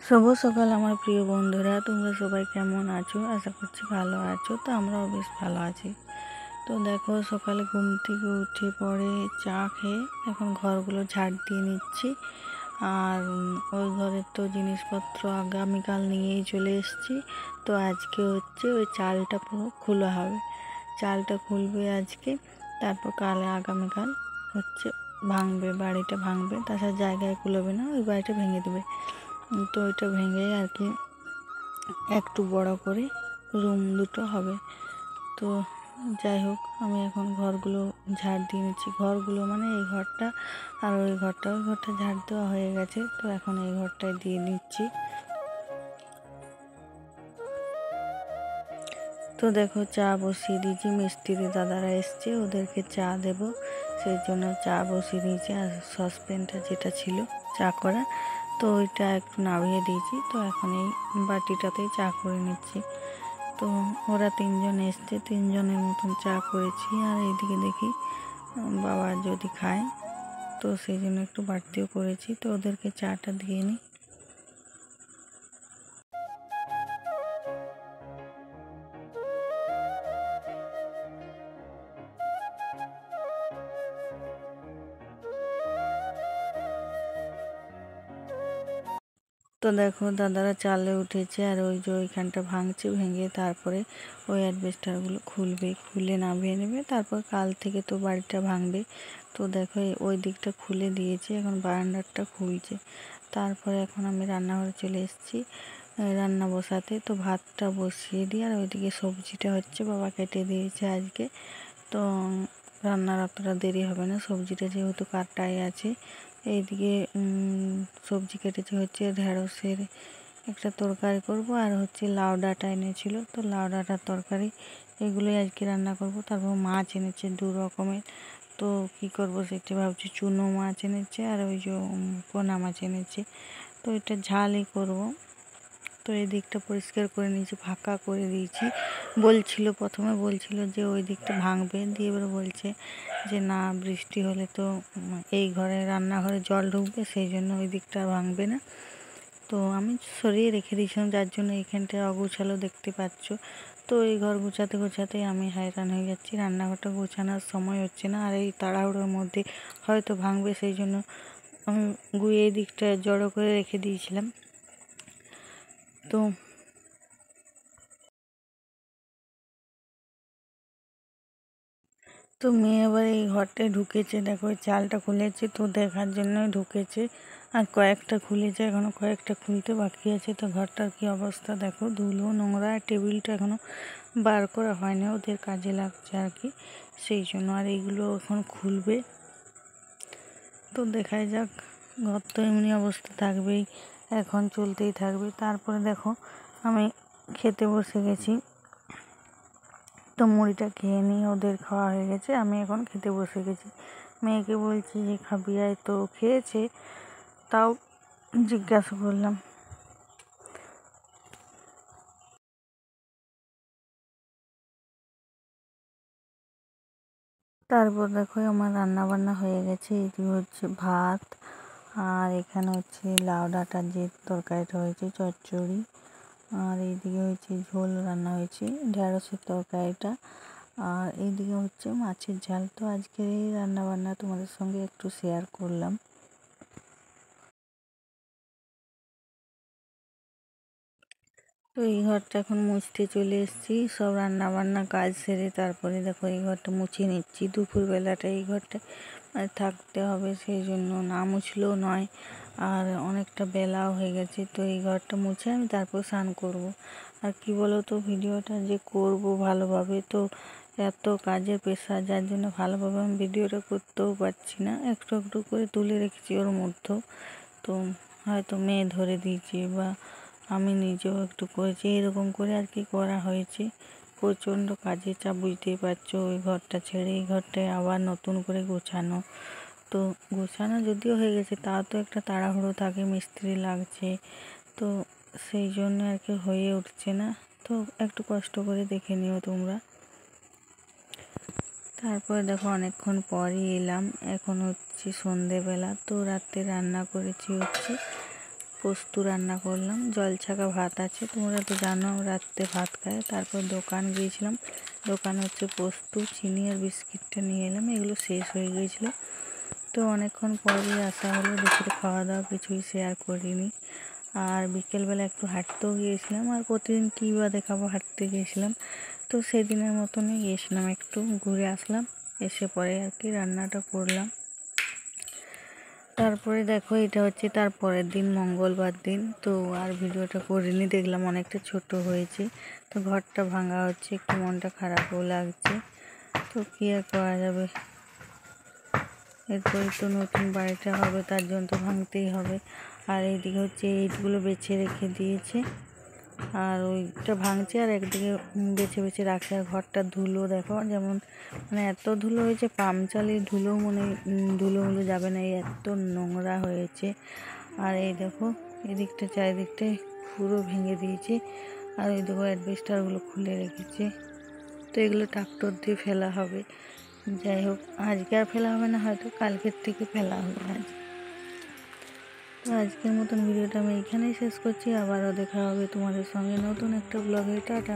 শুভ সকাল আমার প্রিয় বন্ধুরা, তোমরা সবাই কেমন আছো? আশা করছি ভালো আছো। তো আমরাও বেশ ভালো আছি। তো দেখো, সকালে ঘুম থেকে উঠে পরে চা খেয়ে এখন ঘরগুলো ঝাড় দিয়ে নিচ্ছি। আর ওই ঘরের তো জিনিসপত্র আগামীকাল নিয়েই চলে এসেছি। তো আজকে হচ্ছে ওই চালটা পুরো খোলা হবে, চালটা খুলবে আজকে। তারপর আগামীকাল হচ্ছে ভাঙবে, বাড়িটা ভাঙবে, তাছাড়া জায়গায় খুলবে না, ওই বাড়িটা ভেঙে দেবে। তো এটা ভেঙে আর কি একটু বড় করে রুম দুটো হবে। তো যাই হোক, আমি এখন ঘরগুলো ঝাড় দিয়ে নিচ্ছি। ঘরগুলো মানে এই ঘরটা আর ওই ঘরটা ঝাড় দেওয়া হয়ে গেছে। তো এখন এই ঘরটায় দিয়ে নিচ্ছি। তো দেখো, চা বসিয়ে দিয়েছি। মিস্ত্রি দাদারা এসছে, ওদেরকে চা দেব, সেই জন্য চা বসিয়ে দিয়েছি। আর সসপ্যানটা যেটা ছিল চা করা, তো ওইটা একটু নামিয়ে দিয়েছি। তো এখন এই বাটিটাতেই চা করে নিচ্ছি। তো ওরা তিনজন এসছে, তিনজনের মতন চা করেছি। আর এইদিকে দেখি বাবা যদি খায়, তো সেই জন্য একটু বাড়তিও করেছি। তো ওদেরকে চাটা দিয়ে নিই। তো দেখো, দাদারা চালে উঠেছে, আর ওই যে ওইখানটা ভাঙছে, ভেঙে তারপরে ওই অ্যাডবেস্টারগুলো খুলবে, খুলে নামিয়ে নেবে। তারপর কাল থেকে তো বাড়িটা ভাঙবে। তো দেখো, ওই দিকটা খুলে দিয়েছে, এখন বারান্দারটা খুলছে। তারপরে এখন আমি রান্নাঘরে চলে এসেছি রান্না বসাতে। তো ভাতটা বসিয়ে দিই, আর ওইদিকে সবজিটা হচ্ছে বাবা কেটে দিয়েছে আজকে। তো রান্নার অতটা দেরি হবে না, সবজিটা যেহেতু কাটাই আছে। এইদিকে সবজি কেটেছে হচ্ছে ঢেঁড়সের একটা তরকারি করব, আর হচ্ছে লাউ ডাঁটা এনেছিল, তো লাউ ডাঁটার তরকারি, এগুলোই আজকে রান্না করব। তারপর মাছ এনেছে 2 রকমের। তো কি করব সেটা ভাবছি। চুনো মাছ এনেছে, আর ওই যে পোনা মাছ এনেছে। তো এটা ঝালই করব। তো এই দিকটা পরিষ্কার করে নিয়েছি, ফাঁকা করে দিয়েছি। প্রথমে বলছিল যে ওই দিকটা ভাঙবে, দিয়ে এবার বলছে যে না, বৃষ্টি হলে তো এই ঘরে রান্নাঘরে জল ঢুকবে, সেই জন্য ওই দিকটা ভাঙবে না। তো আমি সরিয়ে রেখে দিয়েছিলাম, যার জন্য এইখানটা অগোছালো দেখতে পাচ্ছ। তো এই ঘর গোছাতে গোছাতেই আমি হায়রান হয়ে যাচ্ছি, রান্নাঘরটা গোছানোর সময় হচ্ছে না। আর এই তাড়াহুড়োর মধ্যে হয়তো ভাঙবে, সেই জন্য আমি গুয়ে এই দিকটা জড়ো করে রেখে দিয়েছিলাম। তো তো মেয়ে আবার এই ঘরটায় ঢুকেছে, দেখো চালটা খুলেছে, তো দেখার জন্যই ঢুকেছে। আর কয়েকটা খুলেছে, এখনও কয়েকটা খুলতে বাকি আছে। তো ঘরটার কি অবস্থা দেখো, ধুলো নোংরা। টেবিলটা এখনও বার করা হয়নি, ওদের কাজে লাগছে আর কি, সেই জন্য। আর এইগুলো এখন খুলবে, তো দেখাই যাক। ঘর তো এমনি অবস্থা থাকবেই, এখন চলতেই থাকবে। তারপরে দেখো, আমি খেতে বসে গেছি। তো মুড়িটা খেয়ে নিয়ে ওদের খাওয়া হয়ে গেছে, আমি এখন খেতে বসে গেছি। মেয়েকে বলছি যে খাবি আয়, তো খেয়েছে, তাও জিজ্ঞাসা করলাম। তারপর দেখো, আমার রান্না বান্না হয়ে গেছে। এদিকে হচ্ছে ভাত, আর এখানে হচ্ছে লাউ ডাঁটার যে তরকারিটা হয়েছে, চচ্চড়ি। আর এইদিকে হচ্ছে ঝোল রান্না হয়েছে, ঢেঁড়সের তরকারিটা। আর এইদিকে হচ্ছে মাছের ঝাল। তো আজকের এই রান্নাবান্না তোমাদের সঙ্গে একটু শেয়ার করলাম। তো এই ঘরটা এখন মুছতে চলে এসেছি, সব রান্না বান্না কাজ সেরে। তারপরে দেখো, এই ঘরটা মুছে নিচ্ছি। দুপুরবেলাটা এই ঘরটা থাকতে হবে, সেই জন্য না মুছলেও নয়। আর অনেকটা বেলাও হয়ে গেছে, তো এই ঘরটা মুছে আমি তারপর স্নান করব। আর কি বলো তো, ভিডিওটা যে করব ভালোভাবে, তো এত কাজের প্রেশার, যার জন্য ভালোভাবে আমি ভিডিওটা করতেও পারছি না। একটু একটু করে তুলে রেখেছি ওর মধ্যেও। তো হয়তো মেয়ে ধরে দিয়েছে, বা আমি নিজেও একটু করেছি, এরকম করে আর কি করা হয়েছে। প্রচণ্ড কাজের চাপ, বুঝতেই পারছো। ওই ঘরটা ছেড়ে এই ঘরটায় আবার নতুন করে গোছানো। তো গোছানো যদিও হয়ে গেছে, তাও তো একটা তাড়াহুড়ো থাকে, মিস্ত্রি লাগছে, তো সেই জন্য আর কি হয়ে উঠছে না। তো একটু কষ্ট করে দেখে নিও তোমরা। তারপরে দেখো, অনেকক্ষণ পরই এলাম, এখন হচ্ছে সন্ধেবেলা। তো রাতে রান্না করেছি হচ্ছে পোস্ত রান্না করলাম, জল ছাকা ভাত আছে, তোমরা তো জানো রাত্রে ভাত খায়। তারপর দোকান গিয়েছিলাম, দোকান হচ্ছে পোস্ত, চিনি আর বিস্কিটটা নিয়ে এলাম, এগুলো শেষ হয়ে গিয়েছিলো। তো অনেকক্ষণ পরে আসা হলো, দুপুরে খাওয়া দাওয়া কিছুই শেয়ার করিনি। আর বিকেলবেলা একটু হাঁটতেও গিয়েছিলাম, আর প্রতিদিন কী বা দেখাবো, হাঁটতে গিয়েছিলাম। তো সেদিনের মতনই গিয়েছিলাম, একটু ঘুরে আসলাম, এসে পরে আর কি রান্নাটা করলাম। তারপরে দেখো এটা হচ্ছে তার পরের দিন, মঙ্গলবার দিন। তো আর ভিডিওটা করিনি, দেখলাম অনেকটা ছোট হয়েছে। তো ঘরটা ভাঙা হচ্ছে, একটু মনটা খারাপও লাগছে। তো কী আর করা যাবে, এরপরে তো নতুন বাড়িটা হবে, তার জন্য তো ভাঙতেই হবে। আর এইদিকে হচ্ছে ইটগুলো বেছে রেখে দিয়েছে, আর ওইটা ভাঙছে, আর একদিকে বেছে বেছে রাখছে। আর ঘরটা ধুলো দেখো, যেমন মানে এত ধুলো হয়েছে, পাম চালিয়ে ধুলো মনে ধুলো যাবে না, এই এত নোংরা হয়েছে। আর এই দেখো এদিকটা চারিদিকটায় পুরো ভেঙে দিয়েছে। আর ওই দেখো অ্যাডভেস্টারগুলো খুলে রেখেছে। তো এগুলো ট্রাক্টর দিয়ে ফেলা হবে। যাই হোক, আজকে আর ফেলা হবে না, হয়তো কালকের থেকে ফেলা হবে আজ। তো আজকের মতন ভিডিওটা আমি এখানেই শেষ করছি, আবারও দেখা হবে তোমাদের সঙ্গে নতুন একটা ব্লগে। টাটা।